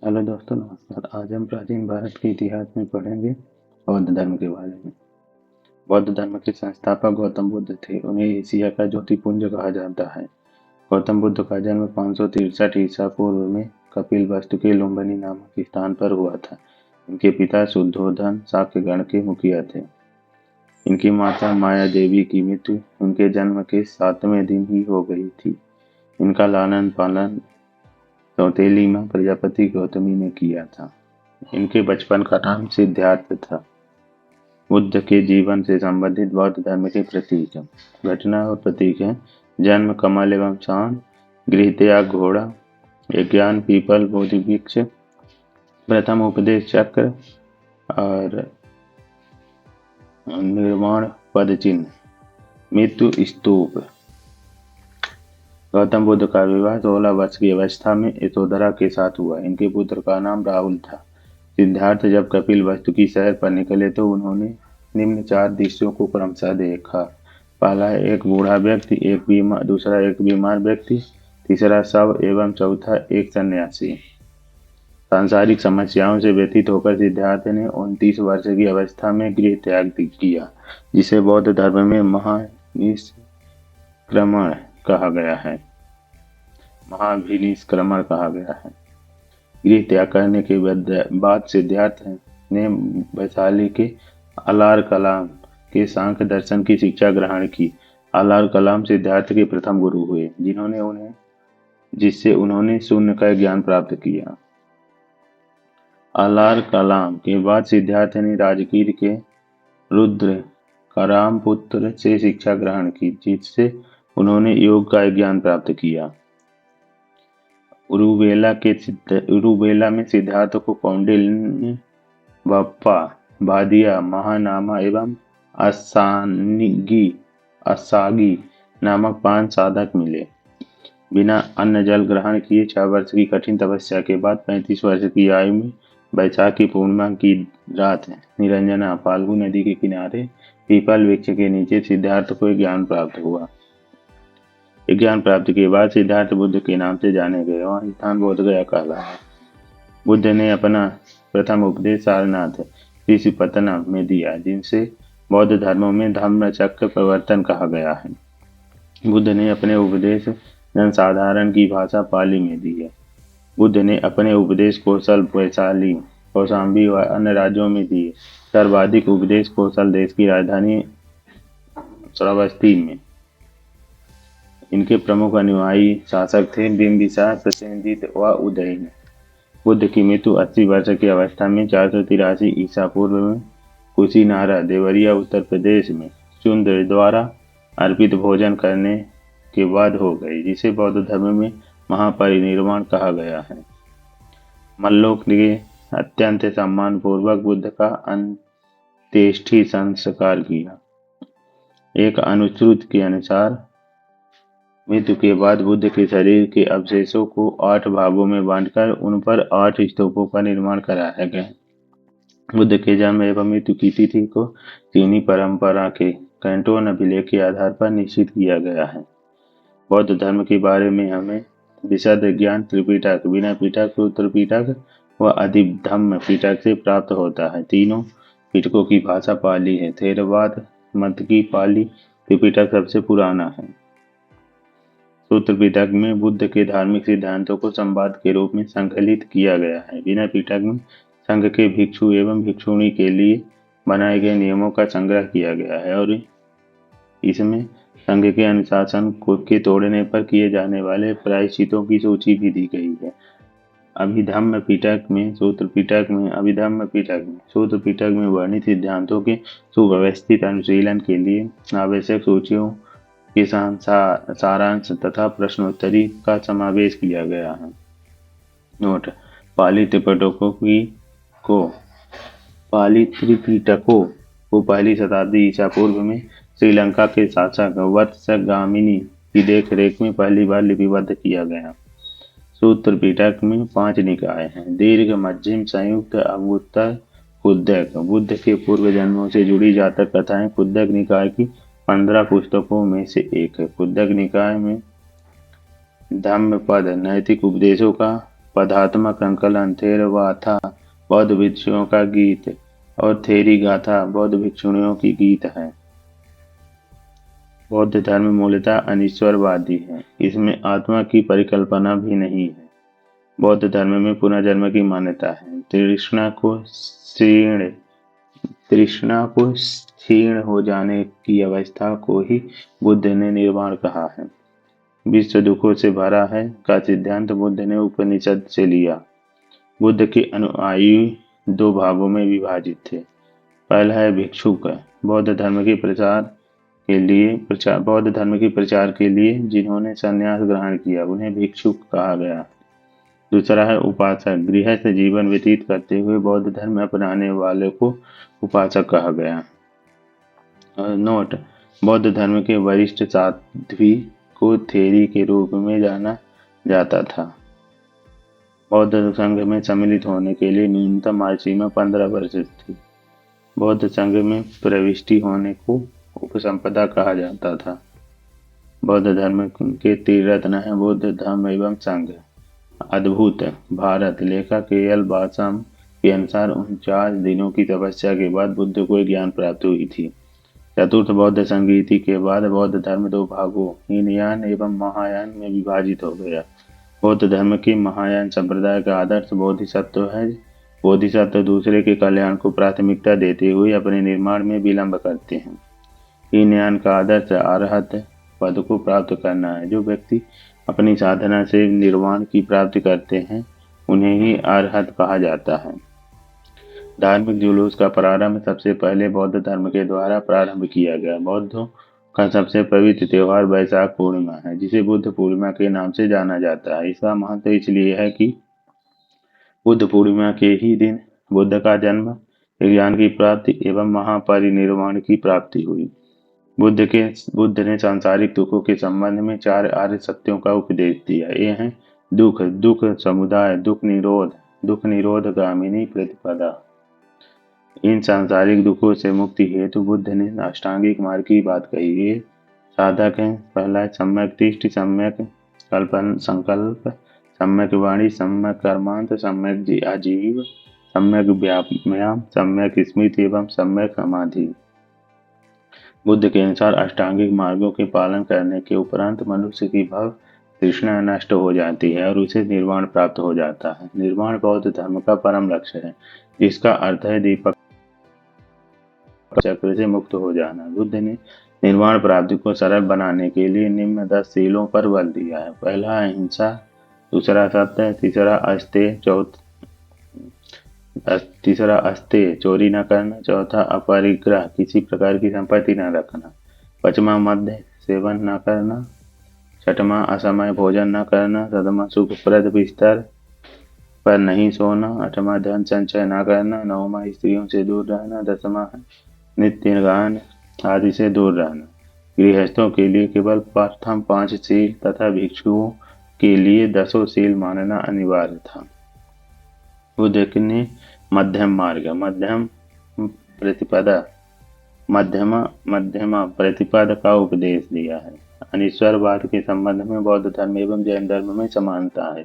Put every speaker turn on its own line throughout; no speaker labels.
Hello दोस्तों, नमस्कार। आज हम प्राचीन भारत के इतिहास में पढ़ेंगे बौद्ध धर्म के बारे में। बौद्ध धर्म के संस्थापक गौतम बुद्ध थे। उन्हें एशिया का ज्योतिपुंज कहा जाता है। गौतम बुद्ध का जन्म 563 ईसा पूर्व में कपिलवस्तु के लुम्बिनी नामक स्थान पर हुआ था। इनके पिता शुद्धोधन शाक्य गण के मुखिया थे। इनकी माता माया देवी की मृत्यु उनके जन्म के 7वें दिन ही हो गई थी। इनका लालन पालन सौतेली मां प्रजापति गौतमी ने किया था। इनके बचपन का नाम सिद्धार्थ था। बुद्ध के जीवन से संबंधित बौद्ध धर्म के प्रतीक हैं। घटना और प्रतीक हैं: जन्म कमल एवं सांड, गृह त्याग घोड़ा, यज्ञान पीपल बोधि वृक्ष, प्रथम उपदेश चक्र और निर्माण पद चिन्ह, मृत्यु स्तूप। गौतम बुद्ध का विवाह 16 वर्ष की अवस्था में यशोधरा के साथ हुआ। इनके पुत्र का नाम राहुल था। सिद्धार्थ जब कपिलवस्तु की सैर पर निकले तो उन्होंने निम्न 4 दृश्यों को क्रमशः देखा। पहला एक बूढ़ा व्यक्ति, दूसरा एक बीमार व्यक्ति, तीसरा शव एवं चौथा एक सन्यासी। सांसारिक समस्याओं से व्यतीत होकर सिद्धार्थ ने 29 वर्ष की अवस्था में गृह त्याग किया, जिसे बौद्ध धर्म में महानिष्क्रमण कहा गया है। महाभिनिष्क्रमण कहा गया है। गृह त्याग करने के बाद सिद्धार्थ ने वैशाली के अलार कलाम के सांख्य दर्शन की शिक्षा ग्रहण की। अलार कलाम सिद्धार्थ के प्रथम गुरु हुए, जिससे उन्होंने शून्य का ज्ञान प्राप्त किया। अलार कलाम के बाद सिद्धार्थ ने राजगीर के रुद्र कराम पुत्र से शिक्षा ग्रहण की, जिससे उन्होंने योग का ज्ञान प्राप्त किया। उरुवेला में सिद्धार्थ को कौंडिन्य, बप्पा, भादिया, महानामा एवं असागी नामक 5 साधक मिले। बिना अन्न जल ग्रहण किए 6 वर्ष की कठिन तपस्या के बाद 35 वर्ष की आयु में वैशाख की पूर्णिमा की रात निरंजना फाल्गु नदी के किनारे पीपल वृक्ष के नीचे सिद्धार्थ को ज्ञान प्राप्त हुआ। ज्ञान प्राप्ति के बाद सिद्धार्थ बुद्ध के नाम से जाने गए। वह स्थान बोधगया कहलाया। बुद्ध ने अपना प्रथम उपदेश सारनाथ ऋषिपतना में दिया, जिनसे बौद्ध धर्मों में धम्म चक्र प्रवर्तन कहा गया है। बुद्ध ने अपने उपदेश जनसाधारण की भाषा पाली में दिए। बुद्ध ने अपने उपदेश कौशल वैशाली, कौशाम्बी व अन्य राज्यों में दिए। सर्वाधिक उपदेश कौशल देश की राजधानी श्रावस्ती में। इनके प्रमुख अनुयायी शासक थे बिंबिसार, प्रसेनजीत व उदयन। बुद्ध की मृत्यु 80 वर्ष की अवस्था में 483 ईसा पूर्व में कुशीनारा, देवरिया, उत्तर प्रदेश में शूद्र द्वारा अर्पित भोजन करने के बाद हो गई, जिसे बौद्ध धर्म में महापरिनिर्वाण कहा गया है। मल्लोक ने अत्यंत सम्मान पूर्वक बुद्ध का अंत्येष्टि संस्कार किया। एक अनुश्रुत के अनुसार मृत्यु के बाद बुद्ध के शरीर के अवशेषों को 8 भागों में बांटकर उन पर 8 स्तूपों का निर्माण कराया गया। बुद्ध के जन्म एवं मृत्यु की तिथि को चीनी परंपरा के कैंटोन अभिलेख के आधार पर निश्चित किया गया है। बौद्ध धर्म के बारे में हमें विशद ज्ञान त्रिपिटक, विनय पिटक, सूत्र पिटक व अभिधम्म पिटक से प्राप्त होता है। तीनों पिटकों की भाषा पाली है। थेरवाद मत की पाली त्रिपिटक सबसे पुराना है। सूत्र पिटक में बुद्ध के धार्मिक सिद्धांतों को संवाद के रूप में संकलित किया गया है। विनय पिटक में संघ के भिक्षु एवं भिक्षुणी के लिए बनाए गए नियमों का संग्रह किया गया है और इसमें संघ के अनुशासन के तोड़ने पर किए जाने वाले प्रायश्चितों की सूची भी दी गई है। अभिधम्म पिटक में सूत्र पिटक में वर्णित सिद्धांतों के सुव्यवस्थित अनुशीलन के लिए आवश्यक सूचियों के सारांश तथा प्रश्नोत्तरी का समावेश किया गया है। नोट: पाली त्रिपिटकों को पहली शताब्दी ईसा पूर्व में श्रीलंका के शासक वत्सगामिनी की देखरेख में पहली बार लिपिबद्ध किया गया। सूत्र पिटक में 5 निकाय हैं: दीर्घ, मध्यम, संयुक्त, अवुत्तर, कुद्दक। बुद्ध के पूर्व जन्मों से जुड़ी जातक कथाएं कुद्दक निकाय की 15 पुस्तकों में से एक है। कुद्दक निकाय में धम्मपद नैतिक उपदेशों का पदात्मक संकलन, थेरवाथा बौद्ध भिक्षुओं का गीत और थेरी गाथा बौद्ध भिक्षुणियों की गीत है। बौद्ध धर्म मूलतः अनिश्वरवादी है, इसमें आत्मा की परिकल्पना भी नहीं है। बौद्ध धर्म में पुनर्जन्म की मान्यता है। तृष्णा को क्षीण हो जाने की अवस्था को ही बुद्ध ने निर्वाण कहा है। विश्व दुखों से भरा है का सिद्धांत बुद्ध ने उपनिषद से लिया। बुद्ध के अनुयायी दो भागों में विभाजित थे। पहला है भिक्षुक, बौद्ध धर्म के प्रचार के लिए जिन्होंने संन्यास ग्रहण किया उन्हें भिक्षुक कहा गया। दूसरा है उपासक, गृहस्थ जीवन व्यतीत करते हुए बौद्ध धर्म अपनाने वाले को उपासक कहा गया। नोट: बौद्ध धर्म के वरिष्ठ साध्वी को थेरी के रूप में जाना जाता था। बौद्ध संघ में सम्मिलित होने के लिए न्यूनतम आयु सीमा 15 वर्ष थी। बौद्ध संघ में प्रविष्टि होने को उपसंपदा कहा जाता था। बौद्ध धर्म के त्रिरत्न हैं बुद्ध, धम्म एवं संघ। अद्भुत भारत, लेखक के.एल. बासम के अनुसार 49 दिनों की तपस्या के बाद बुद्ध को ज्ञान प्राप्त हुई थी। चतुर्थ बौद्ध संगीति के बाद बौद्ध धर्म दो भागों हीनयान एवं महायान में विभाजित हो गया। बौद्ध धर्म के महायान संप्रदाय का आदर्श बोधिसत्व है। बोधिसत्व दूसरे के कल्याण को प्राथमिकता देते हुए अपने निर्माण में विलंब करते हैं। हीनयान का आदर्श अरहत पद को प्राप्त करना है। जो व्यक्ति अपनी साधना से निर्वाण की प्राप्ति करते हैं उन्हें ही अरहत कहा जाता है। धार्मिक जुलूस का प्रारंभ सबसे पहले बौद्ध धर्म के द्वारा प्रारंभ किया गया। बौद्धों का सबसे पवित्र त्योहार वैशाख पूर्णिमा है, जिसे बुद्ध पूर्णिमा के नाम से जाना जाता है। इसका महत्व इसलिए है कि बुद्ध पूर्णिमा के ही दिन बुद्ध का जन्म, ज्ञान की प्राप्ति एवं महापरिनिर्वाण की प्राप्ति हुई। बुद्ध ने सांसारिक दुखों के संबंध में 4 आर्य सत्यों का उपदेश दिया। ये हैं दुख समुदाय, दुख निरोध गामिनी प्रतिपदा। इन सांसारिक दुखों से मुक्ति हेतु बुद्ध ने अष्टांगिक मार्ग की बात कही। ये साधक हैं। पहला है सम्यक दृष्टि, सम्यक संकल्प, सम्यक वाणी, सम्यक कर्मांत, सम्यक आजीव, सम्यक व्यायाम, सम्यक स्मृति एवं सम्यक समाधि। बुद्ध के अनुसार अष्टांगिक मार्गों के पालन करने के उपरांत मनुष्य की भव तृष्णा नष्ट हो जाती है और उसे निर्वाण प्राप्त हो जाता है। निर्वाण बौद्ध धर्म का परम लक्ष्य है, जिसका अर्थ है दीपक चक्र से मुक्त हो जाना। बुद्ध ने निर्वाण प्राप्ति को सरल बनाने के लिए निम्न 10 सीलों पर बल दिया है। पहला अहिंसा, दूसरा सत्य, तीसरा अस्तेय, चोरी न करना, चौथा अपरिग्रह, किसी प्रकार की संपत्ति न रखना, पांचवा मद्य सेवन न करना, छठवां असमय भोजन न करना, सातवां सुखप्रद बिस्तर पर नहीं सोना, आठवां धन संचय न करना, नौवां स्त्रियों से दूर रहना, 10वां नित्य गान आदि से दूर रहना। गृहस्थों के लिए केवल प्रथम 5 सील तथा भिक्षुओं के लिए 10 सील मानना अनिवार्य था। बुद्ध ने मध्यम मार्ग, मध्यमा प्रतिपदा का उपदेश दिया है। अनिश्वरवाद के संबंध में बौद्ध धर्म एवं जैन धर्म में समानता है।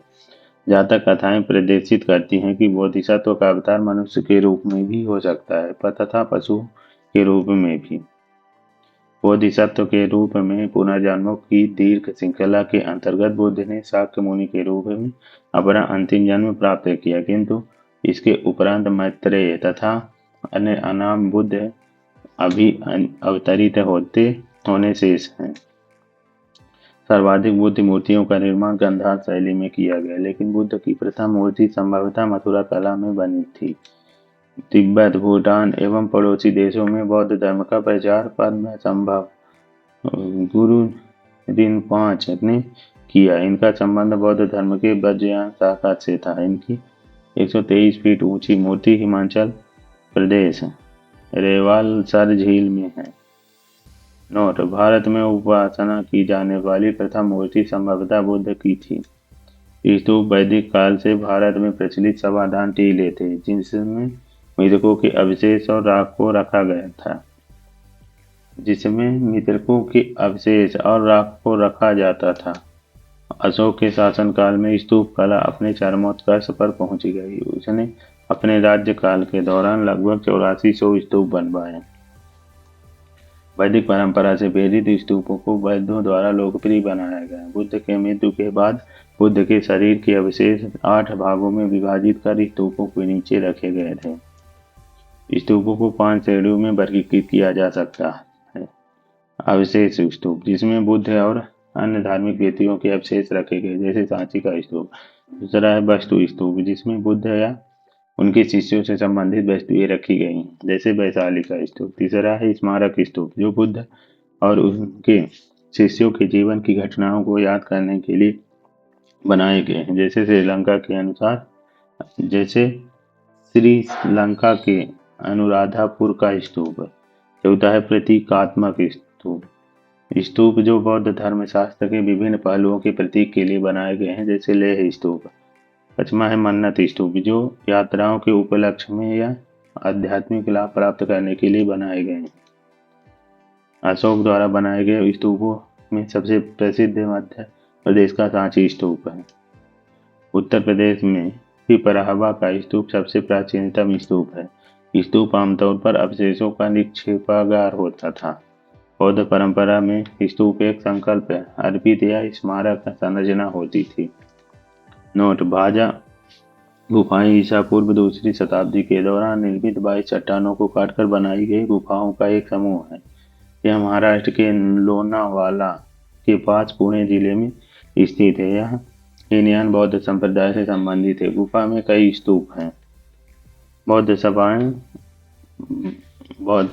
जातक कथाएं प्रदर्शित करती हैं कि बोधिसत्व का अवतार मनुष्य के रूप में भी हो सकता है तथा पशु के रूप में भी। बोधिसत्व के रूप में पुनर्जन्मों की दीर्घ श्रृंखला के अंतर्गत बुद्ध ने शाक्य मुनि के रूप में अपना अंतिम जन्म प्राप्त किया, किंतु इसके उपरांत मैत्रेय तथा अन्य अनाम बुद्ध अभी अवतरित होने शेष हैं। सर्वाधिक बुद्ध मूर्तियों का निर्माण गांधार शैली में किया गया, लेकिन बुद्ध की प्रथम मूर्ति संभवतः मथुरा कला में बनी थी। तिब्बत, भूटान एवं पड़ोसी देशों में बौद्ध धर्म का प्रचार पद्म संभव गुरु रिनपांच ने किया। इनका संबंध बौद्ध धर्म के वज्रयान शाखा से था। इनकी 123 फीट ऊंची मूर्ति हिमाचल प्रदेश रेवालसर झील में है। नोट: भारत में उपासना की जाने वाली प्रथम मूर्ति संभवतः बुद्ध की थी। स्तूप वैदिक काल से भारत में प्रचलित समाधान टीले थे, जिसमें मृतकों के अवशेष और राख को रखा गया था जिसमें मृतकों के अवशेष और राख को रखा जाता था। अशोक के शासनकाल में स्तूप कला अपने चरमोत्कर्ष पर पहुंच गई। उसने अपने राज्यकाल के दौरान लगभग 8400 स्तूप बनवाए। वैदिक परंपरा से प्रेरित स्तूपों को बौद्धों द्वारा लोकप्रिय बनाया गया। बुद्ध के मृत्यु के बाद बुद्ध के शरीर के अवशेष 8 भागों में विभाजित कर स्तूपों के नीचे रखे गए थे। स्तूपों को 5 श्रेणियों में वर्गीकृत किया जा सकता है। अवशेष स्तूप, जिसमें बुद्ध और अन्य धार्मिक व्यक्तियों के अवशेष रखे गए, जैसे सांची का स्तूप। दूसरा है वस्तु स्तूप, जिसमें बुद्ध या उनके शिष्यों से संबंधित वस्तुएं रखी गई, जैसे वैशाली का स्तूप। तीसरा है स्मारक स्तूप, जो बुद्ध और उनके शिष्यों के जीवन की घटनाओं को याद करने के लिए बनाए गए हैं, जैसे श्रीलंका के अनुराधापुर का स्तूप। चौथा है प्रतीकात्मक स्तूप, स्तूप जो बौद्ध धर्मशास्त्र के विभिन्न पहलुओं के प्रतीक के लिए बनाए गए हैं, जैसे लेह स्तूप। पांचवा है मन्नत स्तूप, जो यात्राओं के उपलक्ष्य में या आध्यात्मिक लाभ प्राप्त करने के लिए बनाए गए हैं। अशोक द्वारा बनाए गए स्तूपों में सबसे प्रसिद्ध मध्य प्रदेश का सांची स्तूप है। उत्तर प्रदेश में पिपराहवा का स्तूप सबसे प्राचीनतम स्तूप है। स्तूप आमतौर पर अवशेषों का निक्षेपागार होता था। बौद्ध परंपरा में स्तूप एक संकल्प अर्पित या स्मारक संरचना होती थी। नोट: भाजा गुफाएं ईसा पूर्व 2री शताब्दी के दौरान निर्मित 22 चट्टानों को काटकर बनाई गई गुफाओं का एक समूह है। यह महाराष्ट्र के लोनावाला के पास पुणे जिले में स्थित है। यह हीनयान बौद्ध संप्रदाय से संबंधित है। गुफा में कई स्तूप हैं। बौद्ध सभाएं, बौद्ध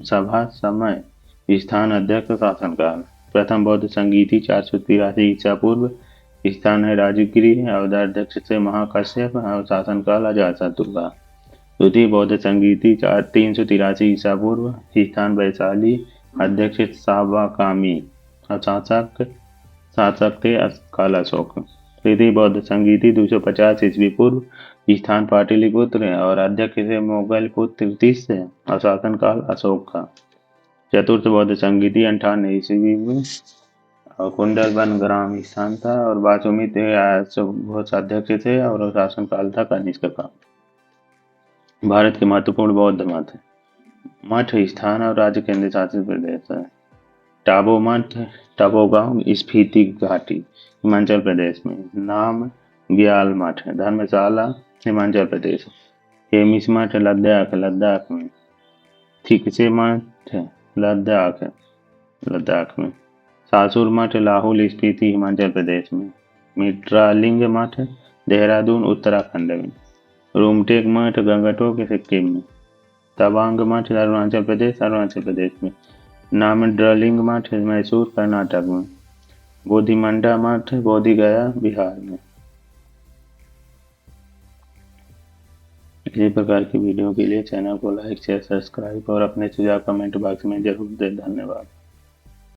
सभा समय, स्थान, अध्यक्ष, शासनकाल। प्रथम बौद्ध संगीति 483 ईसा पूर्व, स्थान है राजगिरी, अवधाध्यक्ष से महाकश्यप और शासनकाल अजातशत्रु का। द्वितीय बौद्ध संगीति 383 ईसा पूर्व, स्थान वैशाली, अध्यक्ष सावाकामी और शासक थे काल अशोक। तृतीय बौद्ध संगीति 250 ईस्वी पूर्व, स्थान पाटलिपुत्र और अध्यक्ष थे मोगल पुत्र तीस और शासनकाल अशोक का। चतुर्थ बौद्ध संगीति 98 ईस्वी में और कुंडलवन ग्राम स्थान था और वासुमित्र घोषाध्यक्ष थे और शासनकाल था कनिष्क का। भारत के महत्वपूर्ण बौद्ध मठ, स्थान और राज्य केंद्र शासित प्रदेश है। टाबो मठ, टाबोगांव, स्पीति घाटी, हिमाचल प्रदेश में। नाम ग्याल मठ, धर्मशाला, हिमाचल प्रदेश। हेमिस मठ, लद्दाख में। थिकसे मठ, लद्दाख में। सासुर मठ, लाहौल, स्पीति, हिमाचल प्रदेश में। मित्रालिंग मठ, देहरादून, उत्तराखंड में। रूमटेक मठ, गंगटोक, सिक्किम में। तवांग मठ, अरुणाचल प्रदेश में। नामड्रलिंग मठ, मैसूर, कर्नाटक में। बोधिमंडा मठ, बोधिगया, बिहार में। इसी प्रकार की वीडियो के लिए चैनल को लाइक, शेयर, सब्सक्राइब और अपने सुझाव कमेंट बॉक्स में जरूर दें। धन्यवाद।